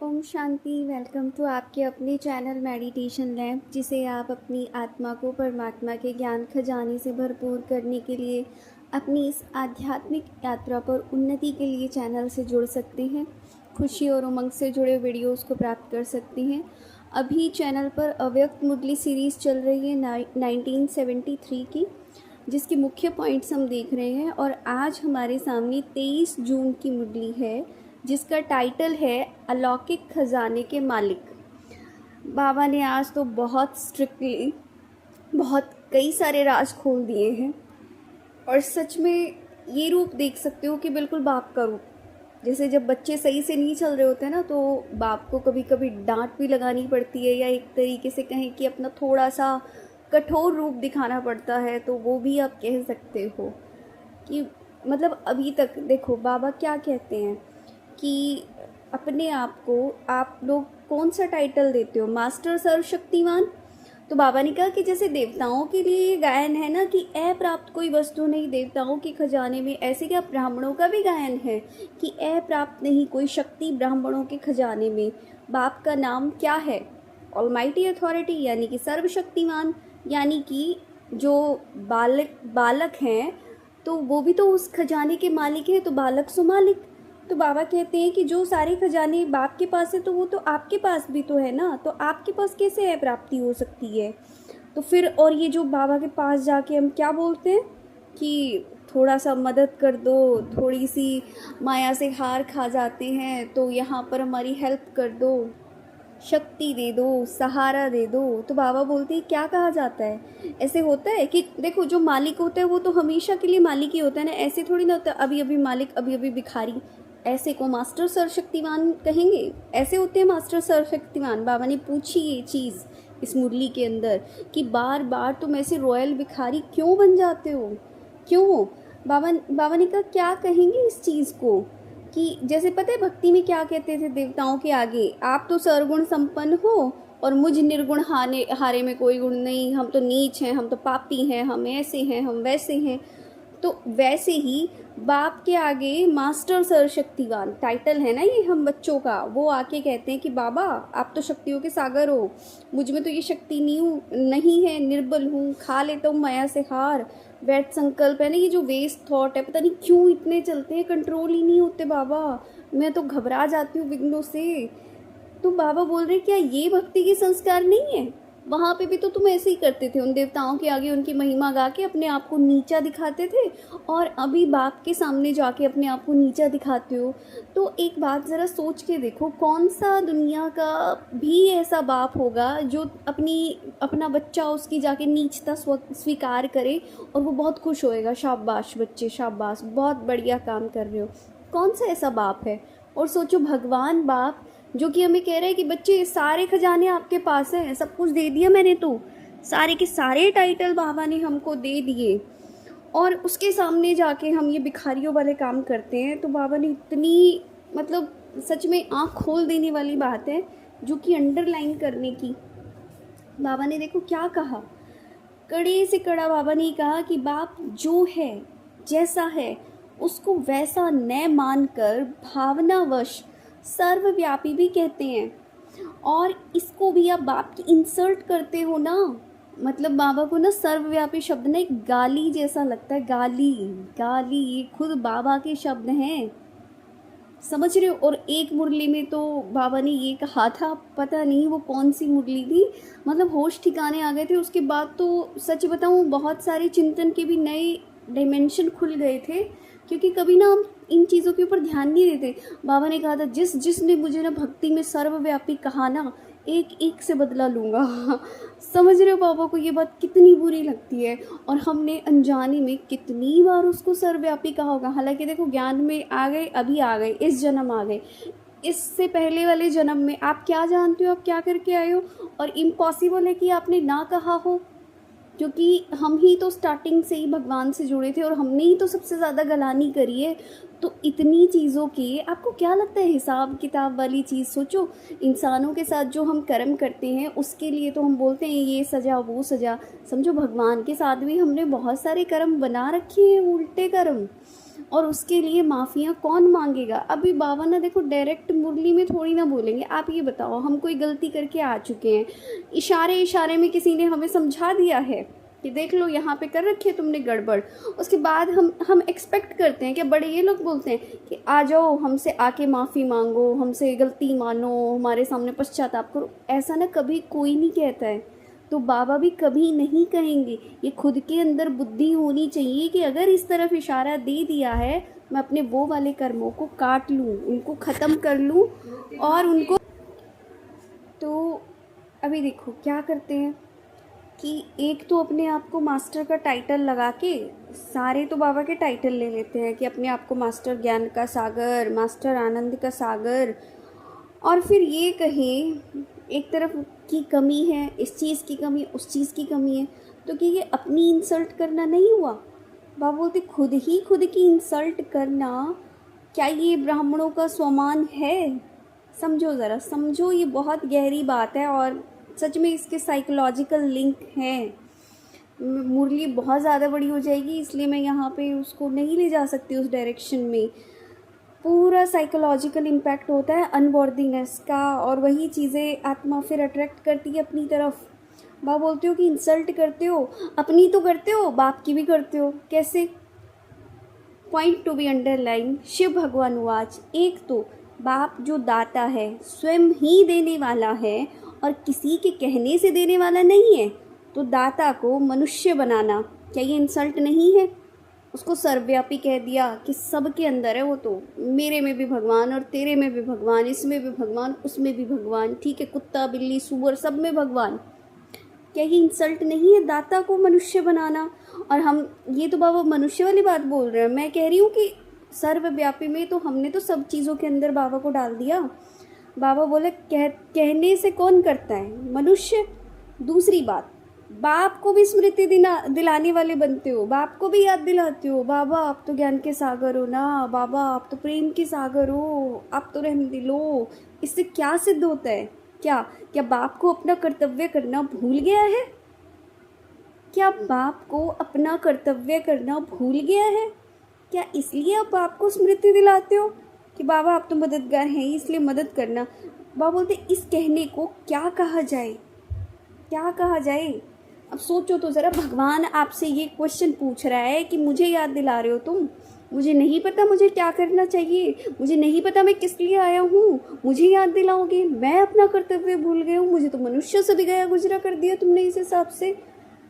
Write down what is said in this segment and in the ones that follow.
Om Shanti. Welcome to आपके अपने channel meditation lab, जिसे आप अपनी आत्मा को परमात्मा के ज्ञान खजाने से भरपूर करने के लिए अपनी इस आध्यात्मिक यात्रा पर उन्नति के लिए चैनल से जुड़ सकते हैं। खुशी और उमंग से जुड़े वीडियोस को प्राप्त कर सकते हैं। अभी चैनल पर अव्यक्त मुरली सीरीज़ चल रही है 1973 की, जिसके मुख्य पॉइंट्स हम देख रहे हैं। और आज हमारे सामने 23 जून की मुरली है, जिसका टाइटल है अलौकिक खजाने के मालिक। बाबा ने आज तो बहुत स्ट्रिक्टली कई सारे राज खोल दिए हैं, और सच में ये रूप देख सकते हो कि बिल्कुल बाप का रूप। जैसे जब बच्चे सही से नहीं चल रहे होते हैं ना, तो बाप को कभी कभी डांट भी लगानी पड़ती है, या एक तरीके से कहें कि अपना थोड़ा सा कठोर रूप दिखाना पड़ता है। तो वो भी आप कह सकते हो कि मतलब अभी तक देखो बाबा क्या कहते हैं कि अपने आप को आप लोग कौन सा टाइटल देते हो, मास्टर सर्वशक्तिमान। तो बाबा ने कहा कि जैसे देवताओं के लिए ये गायन है ना कि अप्राप्त कोई वस्तु नहीं देवताओं के खजाने में, ऐसे क्या ब्राह्मणों का भी गायन है कि अप्राप्त नहीं कोई शक्ति ब्राह्मणों के खजाने में। बाप का नाम क्या है? ऑलमाइटी अथॉरिटी, यानी कि सर्वशक्तिमान। यानी कि जो बालक हैं तो वो भी तो उस खजाने के मालिक हैं, तो बालक सो मालिक। तो बाबा कहते हैं कि जो सारे खजाने बाप के पास है तो वो तो आपके पास भी तो है ना, तो आपके पास कैसे है प्राप्ति हो सकती है? तो फिर और ये जो बाबा के पास जाके हम क्या बोलते हैं कि थोड़ा सा मदद कर दो, थोड़ी सी माया से हार खा जाते हैं, तो यहाँ पर हमारी हेल्प कर दो, शक्ति दे दो, सहारा दे दो। तो बाबा बोलते हैं क्या कहा जाता है? ऐसे होता है कि देखो जो मालिक होता है वो तो हमेशा के लिए मालिक ही होता है ना, ऐसे थोड़ी ना होता अभी अभी मालिक अभी अभी भिखारी। ऐसे को मास्टर सर्वशक्तिमान कहेंगे? ऐसे होते हैं मास्टर सर्वशक्तिमान? बाबा ने पूछी ये चीज़ इस मुरली के अंदर कि बार बार तुम ऐसे रॉयल भिखारी क्यों बन जाते हो, क्यों? बाबा ने कहा क्या कहेंगे इस चीज़ को कि जैसे पता है भक्ति में क्या कहते थे देवताओं के आगे, आप तो सर्वगुण संपन्न हो और मुझ निर्गुण हारे में कोई गुण नहीं, हम तो नीच हैं, हम तो पापी हैं, हम ऐसे हैं, हम वैसे हैं। तो वैसे ही बाप के आगे मास्टर सर्वशक्तिवान टाइटल है ना ये हम बच्चों का, वो आके कहते हैं कि बाबा आप तो शक्तियों के सागर हो, मुझ में तो ये शक्ति नहीं है, निर्बल हूँ, खा लेता हूँ माया से हार। वैट संकल्प है ना, ये जो वेस्ट थॉट है पता नहीं क्यों इतने चलते हैं, कंट्रोल ही नहीं होते बाबा। मैं तो घबरा जाती हूँ विघ्नों से। तो बाबा बोल रहे क्या ये भक्ति की संस्कार नहीं है? वहाँ पे भी तो तुम ऐसे ही करते थे, उन देवताओं के आगे उनकी महिमा गा के अपने आप को नीचा दिखाते थे, और अभी बाप के सामने जाके अपने आप को नीचा दिखाते हो। तो एक बात ज़रा सोच के देखो, कौन सा दुनिया का भी ऐसा बाप होगा जो अपना बच्चा उसकी जाके नीचता स्वीकार करे और वो बहुत खुश होएगा, शाबाश बच्चे शाबाश, बहुत बढ़िया काम कर रहे हो। कौन सा ऐसा बाप है? और सोचो भगवान बाप जो कि हमें कह रहे हैं कि बच्चे सारे खजाने आपके पास हैं, सब कुछ दे दिया मैंने, तो सारे के सारे टाइटल बाबा ने हमको दे दिए, और उसके सामने जाके हम ये भिखारियों वाले काम करते हैं। तो बाबा ने इतनी मतलब सच में आँख खोल देने वाली बात है जो कि अंडरलाइन करने की। बाबा ने देखो क्या कहा, कड़े से कड़ा बाबा ने कहा कि बाप जो है जैसा है उसको वैसा न मानकर भावनावश सर्वव्यापी भी कहते हैं, और इसको भी आप बाप की इंसल्ट करते हो ना। मतलब बाबा को ना सर्वव्यापी शब्द ना एक गाली जैसा लगता है, गाली गाली, ये खुद बाबा के शब्द हैं, समझ रहे हो? और एक मुरली में तो बाबा ने ये कहा था, पता नहीं वो कौन सी मुरली थी, मतलब होश ठिकाने आ गए थे। उसके बाद तो सच बताऊँ बहुत सारे चिंतन के भी नए डायमेंशन खुल गए थे, क्योंकि कभी ना हम इन चीज़ों के ऊपर ध्यान नहीं देते। बाबा ने कहा था जिसने मुझे ना भक्ति में सर्वव्यापी कहा ना, एक एक से बदला लूँगा। समझ रहे हो बाबा को ये बात कितनी बुरी लगती है, और हमने अनजाने में कितनी बार उसको सर्वव्यापी कहा होगा। हालांकि देखो ज्ञान में आ गए, अभी आ गए, इस जन्म आ गए, इससे पहले वाले जन्म में आप क्या जानते हो, आप क्या करके आए हो, और इम्पॉसिबल है कि आपने ना कहा हो, क्योंकि हम ही तो स्टार्टिंग से ही भगवान से जुड़े थे और हमने ही तो सबसे ज़्यादा गलानी करी है। तो इतनी चीज़ों की आपको क्या लगता है हिसाब किताब वाली चीज़? सोचो इंसानों के साथ जो हम कर्म करते हैं उसके लिए तो हम बोलते हैं ये सज़ा वो सज़ा, समझो भगवान के साथ भी हमने बहुत सारे कर्म बना रखे हैं, उल्टे कर्म। और उसके लिए माफ़ियाँ कौन मांगेगा। अभी बाबा ना देखो डायरेक्ट मुरली में थोड़ी ना बोलेंगे। आप ये बताओ, हम कोई गलती करके आ चुके हैं, इशारे इशारे में किसी ने हमें समझा दिया है कि देख लो यहाँ पे कर रखी है तुमने गड़बड़। उसके बाद हम एक्सपेक्ट करते हैं कि बड़े ये लोग बोलते हैं कि आ जाओ हमसे आके माफ़ी मांगो, हमसे गलती मानो, हमारे सामने पश्चाताप करो। ऐसा ना कभी कोई नहीं कहता है, तो बाबा भी कभी नहीं कहेंगे। ये खुद के अंदर बुद्धि होनी चाहिए कि अगर इस तरफ इशारा दे दिया है, मैं अपने वो वाले कर्मों को काट लूँ, उनको ख़त्म कर लूँ और उनको। तो अभी देखो क्या करते हैं कि एक तो अपने आप को मास्टर का टाइटल लगा के, सारे तो बाबा के टाइटल ले लेते हैं कि अपने आप को मास्टर ज्ञान का सागर, मास्टर आनंद का सागर, और फिर ये कहें एक तरफ की कमी है, इस चीज़ की कमी, उस चीज़ की कमी है, तो कि ये अपनी इंसल्ट करना नहीं हुआ। बाबा बोलते खुद ही खुद की इंसल्ट करना, क्या ये ब्राह्मणों का स्वमान है? समझो ज़रा, समझो, ये बहुत गहरी बात है और सच में इसके साइकोलॉजिकल लिंक हैं। मुरली बहुत ज़्यादा बड़ी हो जाएगी, इसलिए मैं यहाँ पे उसको नहीं ले जा सकती उस डायरेक्शन में। पूरा साइकोलॉजिकल इम्पैक्ट होता है अनवॉर्दीनेस का, और वही चीज़ें आत्मा फिर अट्रैक्ट करती है अपनी तरफ। बाबा बोलते हो कि इंसल्ट करते हो, अपनी तो करते हो, बाप की भी करते हो। कैसे? Point to be underline. Shiv Bhagwan watch, एक तो बाप जो दाता है स्वयं ही देने वाला है और किसी के कहने से देने वाला नहीं है, तो दाता को मनुष्य बनाना क्या ये इंसल्ट नहीं है? उसको सर्वव्यापी कह दिया कि सबके अंदर है वो, तो मेरे में भी भगवान और तेरे में भी भगवान, इसमें भी भगवान, उसमें भी भगवान, ठीक है, कुत्ता बिल्ली सूअर सब में भगवान। क्या ये इंसल्ट नहीं है दाता को मनुष्य बनाना? और हम ये तो बाबा मनुष्य वाली बात बोल रहे हैं, मैं कह रही हूँ कि सर्वव्यापी में तो हमने तो सब चीज़ों के अंदर बाबा को डाल दिया। बाबा बोले कहने से कौन करता है? मनुष्य। दूसरी बात, बाप को भी स्मृति दिलाने वाले बनते हो, बाप को भी याद दिलाते हो, बाबा आप तो ज्ञान के सागर हो ना, बाबा आप तो प्रेम के सागर हो, आप तो रहम दिलो। इससे क्या सिद्ध होता है? क्या क्या बाप को अपना कर्तव्य करना भूल गया है? क्या बाप को अपना कर्तव्य करना भूल गया है? क्या इसलिए आप बाप को स्मृति दिलाते हो कि बाबा आप तो मददगार हैं इसलिए मदद करना? बाबा बोलते इस कहने को क्या कहा जाए, क्या कहा जाए? अब सोचो तो ज़रा, भगवान आपसे ये क्वेश्चन पूछ रहा है कि मुझे याद दिला रहे हो तुम, मुझे नहीं पता मुझे क्या करना चाहिए, मुझे नहीं पता मैं किस लिए आया हूँ, मुझे याद दिलाओगे? मैं अपना कर्तव्य भूल गया हूँ, मुझे तो मनुष्य से भी गया गुजरा कर दिया तुमने इस हिसाब से,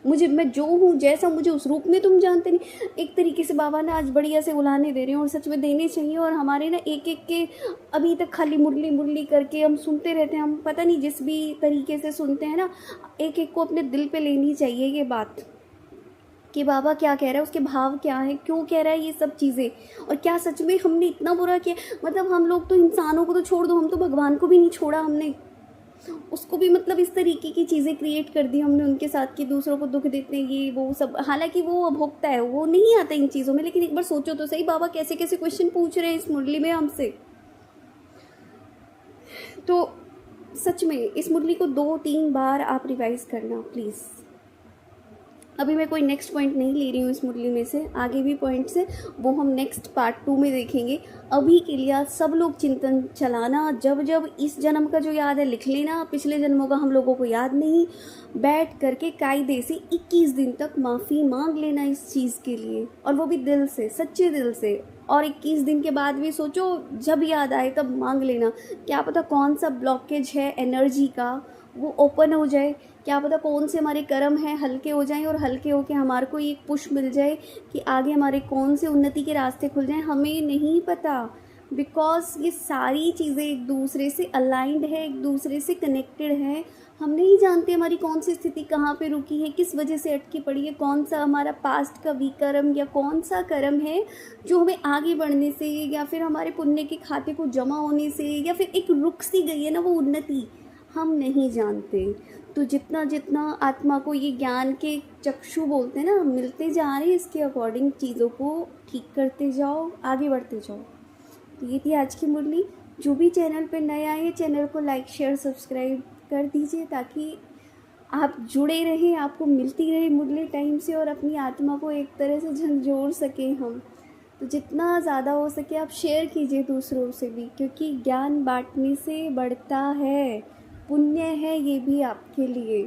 मुझे मैं जो हूँ जैसा मुझे उस रूप में तुम जानते नहीं। एक तरीके से बाबा ना आज बढ़िया से उलाने दे रहे हैं और सच में देने चाहिए। और हमारे ना एक एक के अभी तक खाली मुरली मुरली करके हम सुनते रहते हैं, हम पता नहीं जिस भी तरीके से सुनते हैं ना, एक एक को अपने दिल पे लेनी चाहिए ये बात कि बाबा क्या कह रहा है, उसके भाव क्या है, क्यों कह रहा है ये सब चीज़ें, और क्या सच में हमने इतना बुरा किया। मतलब हम लोग तो इंसानों को तो छोड़ दो, हम तो भगवान को भी नहीं छोड़ा हमने, उसको भी मतलब इस तरीके की चीज़ें क्रिएट कर दी हमने उनके साथ कि दूसरों को दुख देते हैं ये वो सब। हालांकि वो अभोक्ता है, वो नहीं आता इन चीज़ों में, लेकिन एक बार सोचो तो सही बाबा कैसे कैसे क्वेश्चन पूछ रहे हैं इस मुरली में हमसे। तो सच में इस मुरली को 2-3 बार आप रिवाइज करना प्लीज़। अभी मैं कोई नेक्स्ट पॉइंट नहीं ले रही हूँ इस मुरली में से, आगे भी पॉइंट्स है वो हम नेक्स्ट पार्ट 2 में देखेंगे। अभी के लिए आज सब लोग चिंतन चलाना, जब जब इस जन्म का जो याद है लिख लेना, पिछले जन्मों का हम लोगों को याद नहीं, बैठ करके कायदे से 21 दिन तक माफ़ी मांग लेना इस चीज़ के लिए, और वो भी दिल से, सच्चे दिल से। और 21 दिन के बाद भी सोचो, जब याद आए तब मांग लेना, क्या पता कौन सा ब्लॉकेज है एनर्जी का वो ओपन हो जाए, क्या पता कौन से हमारे कर्म हैं हल्के हो जाएं, और हल्के होके हमारे को एक पुश मिल जाए कि आगे हमारे कौन से उन्नति के रास्ते खुल जाएं, हमें नहीं पता। बिकॉज ये सारी चीज़ें एक दूसरे से अलाइंड है, एक दूसरे से कनेक्टेड है। हम नहीं जानते हमारी कौन सी स्थिति कहाँ पे रुकी है, किस वजह से अटकी पड़ी है, कौन सा हमारा पास्ट का विकर्म या कौन सा कर्म है जो हमें आगे बढ़ने से या फिर हमारे पुण्य के खाते को जमा होने से या फिर एक रुक सी गई है ना वो उन्नति, हम नहीं जानते। तो जितना जितना आत्मा को ये ज्ञान के चक्षु बोलते हैं ना मिलते जा रहे हैं, इसके अकॉर्डिंग चीज़ों को ठीक करते जाओ, आगे बढ़ते जाओ। तो ये थी आज की मुरली। जो भी चैनल पे नए आए हैं चैनल को लाइक शेयर सब्सक्राइब कर दीजिए ताकि आप जुड़े रहें, आपको मिलती रहे मुरली टाइम से, और अपनी आत्मा को एक तरह से झंझोड़ सकें हम। तो जितना ज़्यादा हो सके आप शेयर कीजिए दूसरों से भी, क्योंकि ज्ञान बांटने से बढ़ता है, पुण्य है ये भी आपके लिए।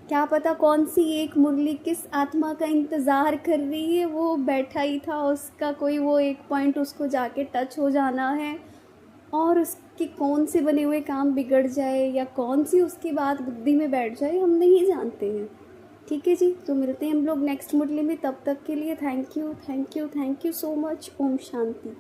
क्या पता कौन सी एक मुरली किस आत्मा का इंतज़ार कर रही है, वो बैठा ही था, उसका कोई वो एक पॉइंट उसको जाके टच हो जाना है और उसके कौन से बने हुए काम बिगड़ जाए या कौन सी उसकी बात बुद्धि में बैठ जाए, हम नहीं जानते हैं। ठीक है जी, तो मिलते हैं हम लोग नेक्स्ट मुरली में। तब तक के लिए thank you, thank you, thank you so much. ओम शांति।